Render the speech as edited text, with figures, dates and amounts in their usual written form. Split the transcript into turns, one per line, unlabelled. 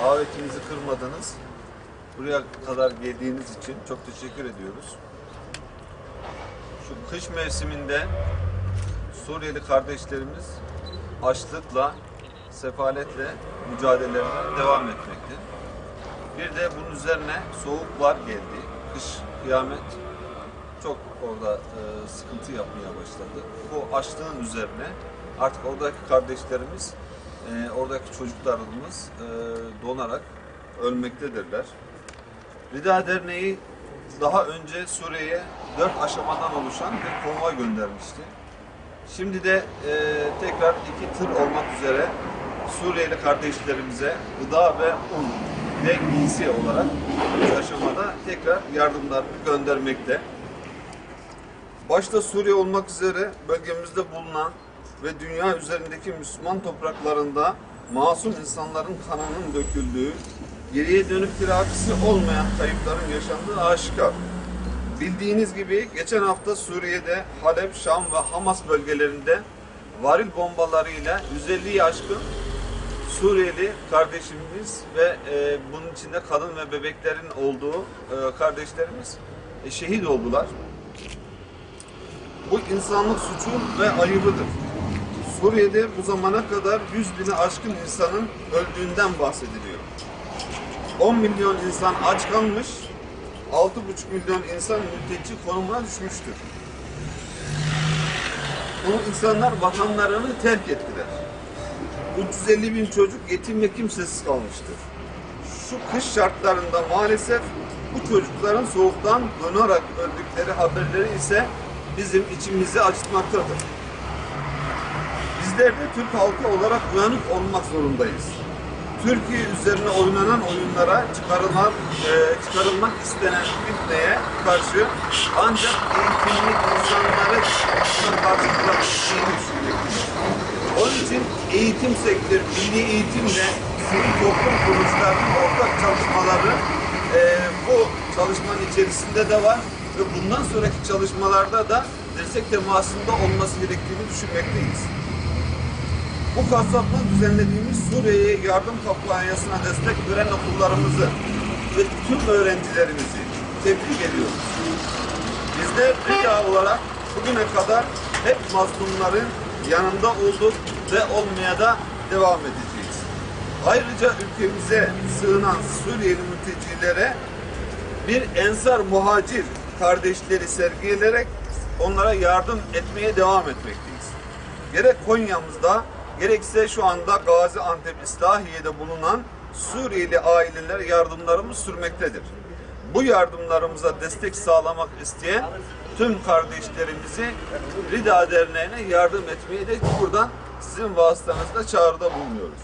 Davetimizi kırmadınız. Buraya kadar geldiğiniz için çok teşekkür ediyoruz. Şu kış mevsiminde Suriyeli kardeşlerimiz açlıkla, sefaletle mücadelelerine devam etmekte. Bir de bunun üzerine soğuklar geldi. Kış, kıyamet çok orada sıkıntı yapmaya başladı. Bu açlığın üzerine artık oradaki kardeşlerimiz, oradaki çocuklarımız donarak ölmektedirler. Rida Derneği daha önce Suriye'ye 4 aşamadan oluşan bir konvoy göndermişti. Şimdi de tekrar 2 tır olmak üzere Suriyeli kardeşlerimize gıda ve un ve giysi olarak 3 aşamada tekrar yardımlarını göndermekte. Başta Suriye olmak üzere bölgemizde bulunan ve dünya üzerindeki Müslüman topraklarında masum insanların kanının döküldüğü, geriye dönük telafisi olmayan kayıpların yaşandığı aşikar. Bildiğiniz gibi geçen hafta Suriye'de Halep, Şam ve Hamas bölgelerinde varil bombalarıyla 150'yi aşkın Suriyeli kardeşimiz ve bunun içinde kadın ve bebeklerin olduğu kardeşlerimiz şehit oldular. Bu insanlık suçu ve ayıbıdır. Suriye'de bu zamana kadar 100.000'i aşkın insanın öldüğünden bahsediliyor. 10 milyon insan aç kalmış, 6,5 milyon insan mülteci konumuna düşmüştür. Bu insanlar vatanlarını terk ettiler. 350.000 çocuk yetim ve kimsesiz kalmıştır. Şu kış şartlarında maalesef bu çocukların soğuktan donarak öldükleri haberleri ise bizim içimizi acıtmaktadır. Bizler de Türk halkı olarak uyanık olmak zorundayız. Türkiye üzerine oynanan oyunlara çıkarılmak istenen fitneye karşı ancak eğitimli insanları karşı durabileceğini düşünmektedir. Onun için eğitim sektörü, milli eğitimle sivil toplum kuruluşlarının ortak çalışmaları bu çalışmanın içerisinde de var ve bundan sonraki çalışmalarda da destek temasında olması gerektiğini düşünmekteyiz. Bu kapsamda düzenlediğimiz Suriye'ye yardım kampanyasına destek veren okullarımızı ve tüm öğrencilerimizi tebrik ediyoruz. Bizler Rida olarak bugüne kadar hep mazlumların yanında olduk ve olmaya da devam edeceğiz. Ayrıca ülkemize sığınan Suriyeli mültecilere bir ensar muhacir kardeşleri sergileyerek onlara yardım etmeye devam etmekteyiz. Gerek Konya'mızda gerekse şu anda Gaziantep İslahiye'de bulunan Suriyeli aileler yardımlarımız sürmektedir. Bu yardımlarımıza destek sağlamak isteyen tüm kardeşlerimizi Rida Derneği'ne yardım etmeyi de buradan sizin vasıtanızla çağrıda bulunuyoruz.